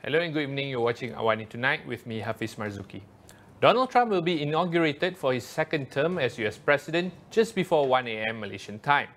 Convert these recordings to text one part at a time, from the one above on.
Hello and good evening. You're watching AWANI Tonight with me, Hafiz Marzuki. Donald Trump will be inaugurated for his second term as US President just before 1 a.m. Malaysian time.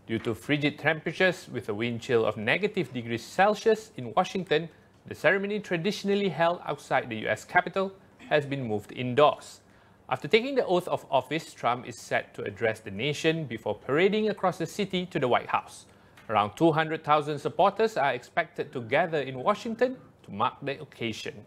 Due to frigid temperatures with a wind chill of -degrees Celsius in Washington, the ceremony traditionally held outside the US Capitol has been moved indoors. After taking the oath of office, Trump is set to address the nation before parading across the city to the White House. Around 200,000 supporters are expected to gather in Washington to mark the occasion.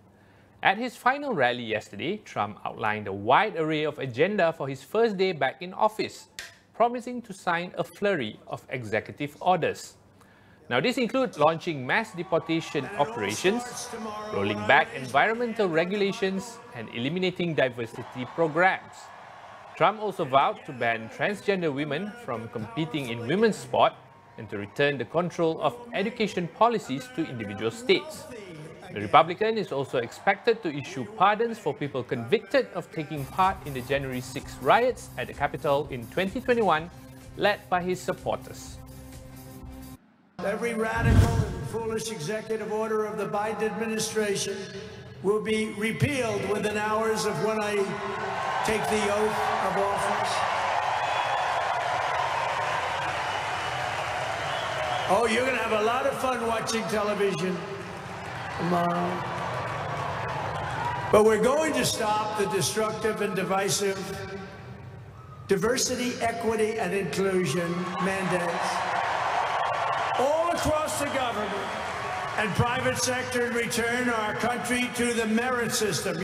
At his final rally yesterday, Trump outlined a wide array of agenda for his first day back in office, promising to sign a flurry of executive orders. Now, this includes launching mass deportation operations, rolling back environmental regulations, and eliminating diversity programs. Trump also vowed to ban transgender women from competing in women's sport and to return the control of education policies to individual states. The Republican is also expected to issue pardons for people convicted of taking part in the January 6 riots at the Capitol in 2021, led by his supporters. Every radical and foolish executive order of the Biden administration will be repealed within hours of when I take the oath of office. Oh, you're going to have a lot of fun watching television tomorrow. But we're going to stop the destructive and divisive diversity, equity, and inclusion mandates all across the government and private sector and return our country to the merit system.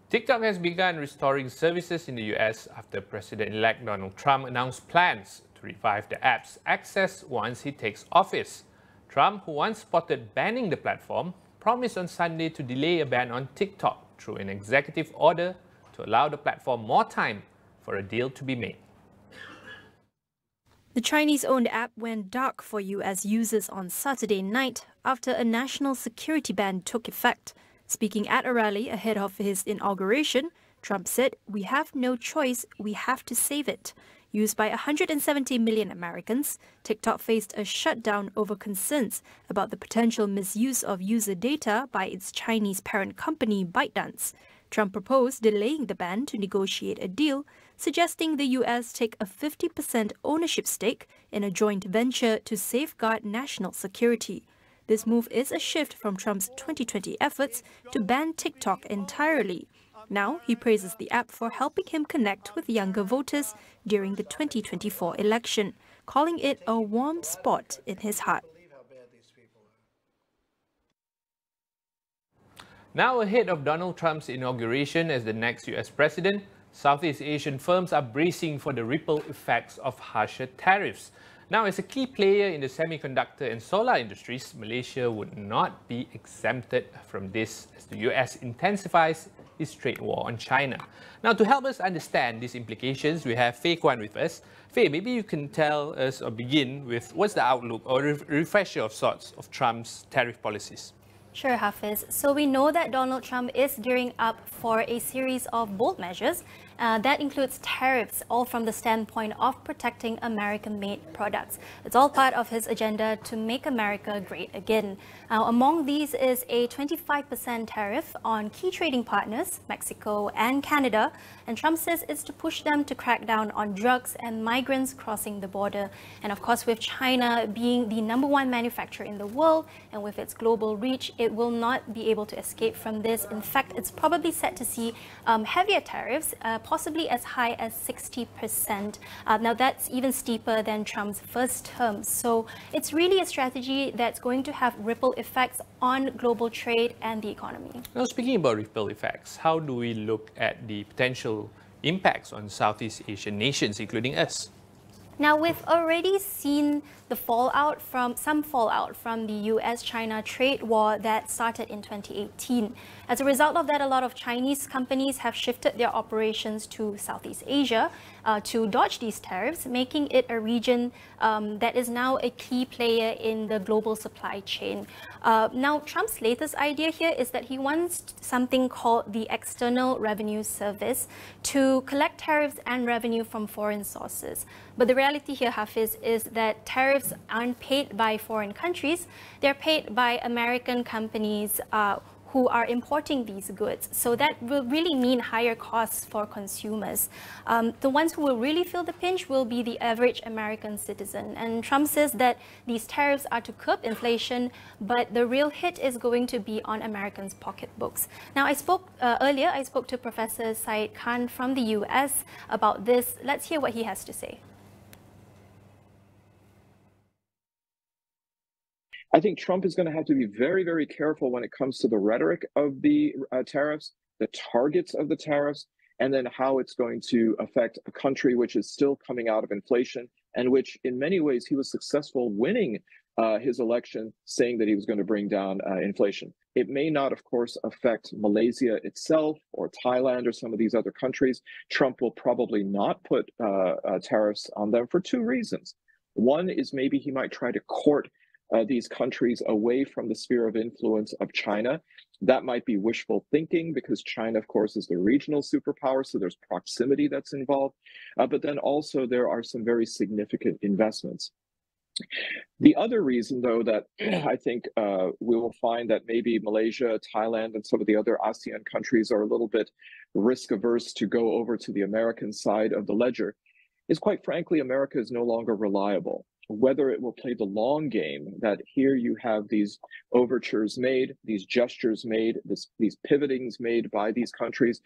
TikTok has begun restoring services in the US after President-elect Donald Trump announced plans to revive the app's access once he takes office. Trump, who once spotted banning the platform, promised on Sunday to delay a ban on TikTok through an executive order to allow the platform more time for a deal to be made. The Chinese-owned app went dark for US users on Saturday night after a national security ban took effect. Speaking at a rally ahead of his inauguration, Trump said, "We have no choice, we have to save it." Used by 170 million Americans, TikTok faced a shutdown over concerns about the potential misuse of user data by its Chinese parent company ByteDance. Trump proposed delaying the ban to negotiate a deal, suggesting the US take a 50% ownership stake in a joint venture to safeguard national security. This move is a shift from Trump's 2020 efforts to ban TikTok entirely. Now, he praises the app for helping him connect with younger voters during the 2024 election, calling it a warm spot in his heart. Now, ahead of Donald Trump's inauguration as the next US president, Southeast Asian firms are bracing for the ripple effects of harsher tariffs. Now, as a key player in the semiconductor and solar industries, Malaysia would not be exempted from this as the US intensifies its trade war on China. Now, to help us understand these implications, we have Faye Kwan with us. Faye, maybe you can tell us or begin with what's the outlook or refresher of sorts of Trump's tariff policies? Sure, Hafiz. So we know that Donald Trump is gearing up for a series of bold measures. That includes tariffs, all from the standpoint of protecting American-made products. It's all part of his agenda to make America great again. Among these is a 25% tariff on key trading partners, Mexico and Canada. And Trump says it's to push them to crack down on drugs and migrants crossing the border. And of course, with China being the #1 manufacturer in the world and with its global reach, it will not be able to escape from this. In fact, it's probably set to see heavier tariffs, possibly as high as 60%. Now, that's even steeper than Trump's first term. So it's really a strategy that's going to have ripple effects on global trade and the economy. Now, speaking about ripple effects, how do we look at the potential impacts on Southeast Asian nations, including us? Now, we've already seen the fallout from the US-China trade war that started in 2018. As a result of that, a lot of Chinese companies have shifted their operations to Southeast Asia. to dodge these tariffs, making it a region that is now a key player in the global supply chain. Now, Trump's latest idea here is that he wants something called the External Revenue Service to collect tariffs and revenue from foreign sources. But the reality here, Hafiz, is that tariffs aren't paid by foreign countries. They're paid by American companies who are importing these goods. So that will really mean higher costs for consumers. The ones who will really feel the pinch will be the average American citizen. And Trump says that these tariffs are to curb inflation, but the real hit is going to be on Americans' pocketbooks. Now, earlier I spoke to Professor Faye Kwan from the US about this. Let's hear what he has to say. I think Trump is going to have to be very, very careful when it comes to the rhetoric of the tariffs, the targets of the tariffs, and then how it's going to affect a country which is still coming out of inflation and which in many ways he was successful winning his election saying that he was going to bring down inflation. It may not, of course, affect Malaysia itself or Thailand or some of these other countries. Trump will probably not put tariffs on them for two reasons. One is maybe he might try to court these countries away from the sphere of influence of China. That might be wishful thinking because China, of course, is the regional superpower, so there's proximity that's involved. But then also there are some very significant investments. The other reason, though, that I think we will find that maybe Malaysia, Thailand, and some of the other ASEAN countries are a little bit risk averse to go over to the American side of the ledger is, quite frankly, America is no longer reliable. Whether it will play the long game, that here you have these overtures made, these gestures made, these pivotings made by these countries.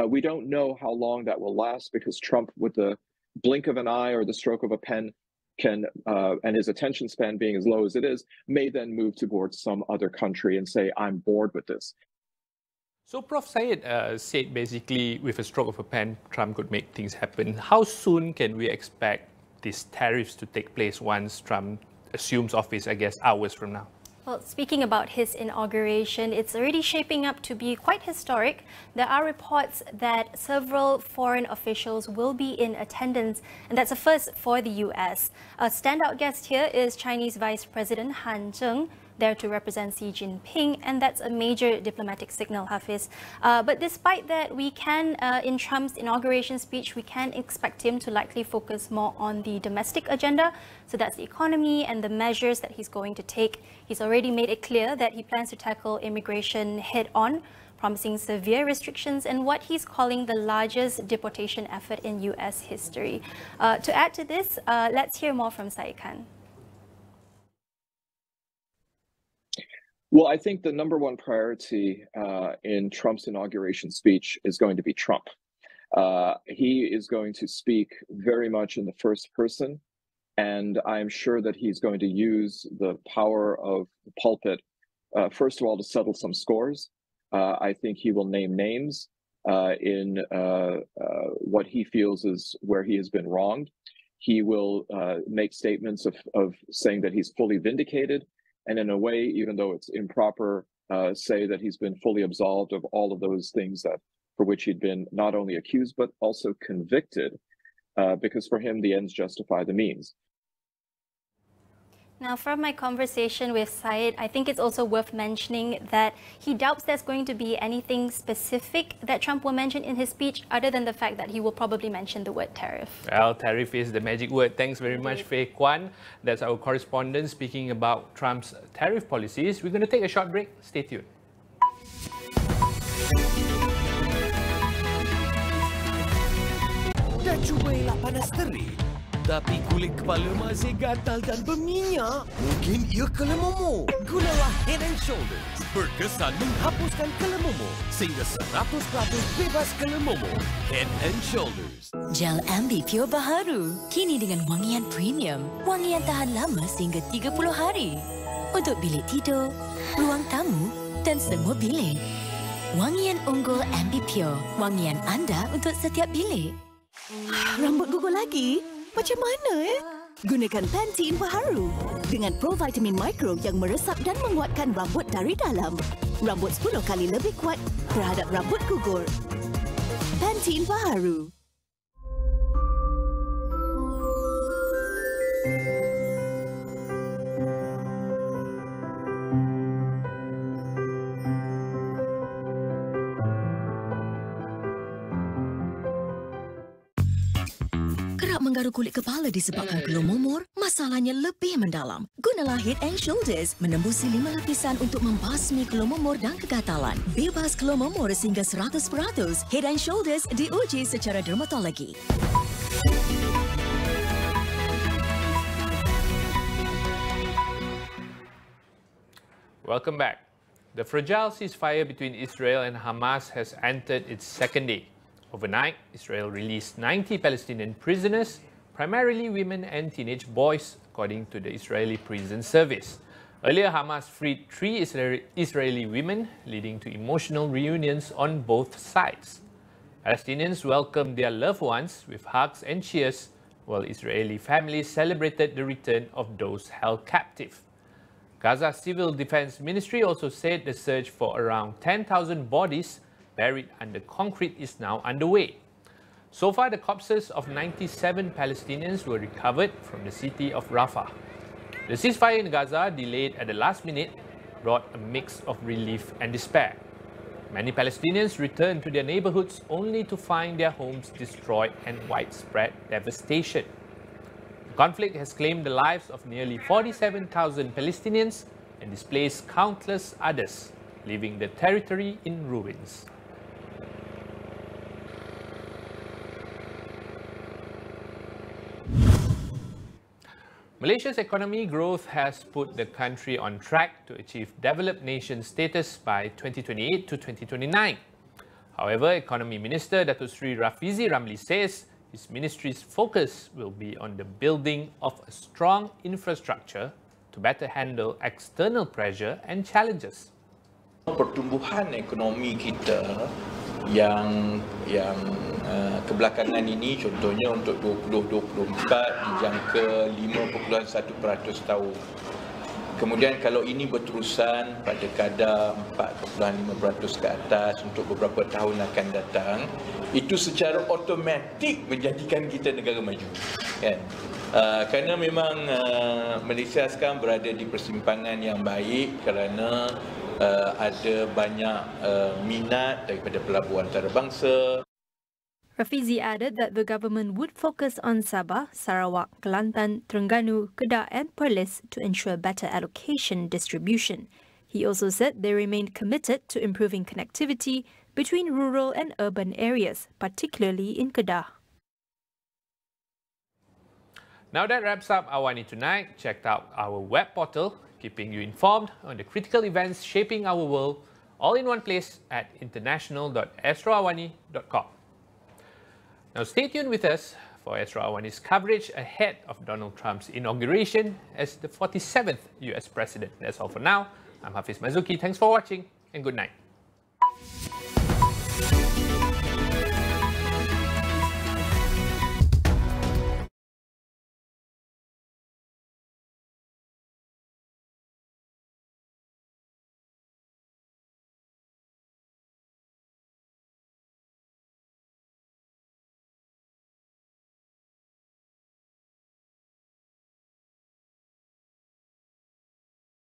We don't know how long that will last because Trump, with the blink of an eye or the stroke of a pen, can, and his attention span being as low as it is, may then move towards some other country and say, I'm bored with this. So Prof. Syed said basically with a stroke of a pen, Trump could make things happen. How soon can we expect these tariffs to take place once Trump assumes office, I guess, hours from now? Well, speaking about his inauguration, it's already shaping up to be quite historic. There are reports that several foreign officials will be in attendance, and that's a first for the US. A standout guest here is Chinese Vice President Han Zheng, there to represent Xi Jinping, and that's a major diplomatic signal, Hafiz. But despite that, we can, in Trump's inauguration speech, we can expect him to likely focus more on the domestic agenda. So that's the economy and the measures that he's going to take. He's already made it clear that he plans to tackle immigration head-on, promising severe restrictions and what he's calling the largest deportation effort in US history. To add to this, let's hear more from Faye Kwan. Well, I think the number one priority in Trump's inauguration speech is going to be Trump. He is going to speak very much in the first person, and I'm sure that he's going to use the power of the pulpit, first of all, to settle some scores. I think he will name names in what he feels is where he has been wronged. He will make statements of saying that he's fully vindicated. And in a way, even though it's improper, say that he's been fully absolved of all of those things that for which he'd been not only accused, but also convicted, because for him, the ends justify the means. Now, from my conversation with Syed, I think it's also worth mentioning that he doubts there's going to be anything specific that Trump will mention in his speech, other than the fact that he will probably mention the word tariff. Well, tariff is the magic word. Thanks very much, Faye Kwan. That's our correspondent speaking about Trump's tariff policies. We're going to take a short break. Stay tuned. Dah cubalah panas terik, tapi kulit kepala masih gatal dan berminyak. Mungkin ia kelemomo. Gunalah Head & Shoulders. Berkesan menghapuskan kelemomo sehingga 100% bebas kelemomo. Head & Shoulders. Gel Ambi Pure baharu. Kini dengan wangian premium. Wangian tahan lama sehingga 30 hari. Untuk bilik tidur, ruang tamu dan semua bilik. Wangian unggul Ambi Pure. Wangian anda untuk setiap bilik. Rambut gugur lagi? Macam mana Gunakan Pantene baharu dengan provitamin mikro yang meresap dan menguatkan rambut dari dalam. Rambut 10 kali lebih kuat terhadap rambut gugur. Pantene baharu. menggaruk kulit kepala disebabkan kelomomor, masalahnya lebih mendalam. Gunalah Head and Shoulders menembusi 5 lapisan untuk membasmi kelomomor dan kegatalan. Bebas kelomomor sehingga 100%. Head and Shoulders diuji secara dermatologi. Welcome back. The fragile ceasefire between Israel and Hamas has entered its second day. Overnight, Israel released 90 Palestinian prisoners, primarily women and teenage boys, according to the Israeli Prison Service. Earlier, Hamas freed 3 Israeli women, leading to emotional reunions on both sides. Palestinians welcomed their loved ones with hugs and cheers, while Israeli families celebrated the return of those held captive. Gaza Civil Defense Ministry also said the search for around 10,000 bodies buried under concrete is now underway. So far, the corpses of 97 Palestinians were recovered from the city of Rafah. The ceasefire in Gaza, delayed at the last minute, brought a mix of relief and despair. Many Palestinians returned to their neighborhoods only to find their homes destroyed and widespread devastation. The conflict has claimed the lives of nearly 47,000 Palestinians and displaced countless others, leaving the territory in ruins. Malaysia's economy growth has put the country on track to achieve developed nation status by 2028 to 2029. However, Economy Minister Datuk Seri Rafizi Ramli says his ministry's focus will be on the building of a strong infrastructure to better handle external pressure and challenges. Pertumbuhan ekonomi kita yang kebelakangan ini, contohnya untuk 2024 dijangka 5.1% tahun. Kemudian kalau ini berterusan pada kadar 4.5% ke atas untuk beberapa tahun akan datang, itu secara automatik menjadikan kita negara maju. Kan? Kerana memang Malaysia sekarang berada di persimpangan yang baik kerana ada banyak minat daripada pelabuhan antarabangsa. Rafizi added that the government would focus on Sabah, Sarawak, Kelantan, Terengganu, Kedah and Perlis to ensure better allocation distribution. He also said they remained committed to improving connectivity between rural and urban areas, particularly in Kedah. Now that wraps up AWANI Tonight. Check out our web portal, keeping you informed on the critical events shaping our world, all in one place at international.astroawani.com. Now stay tuned with us for Astro AWANI's coverage ahead of Donald Trump's inauguration as the 47th US President. That's all for now. I'm Hafiz Marzuki. Thanks for watching and good night.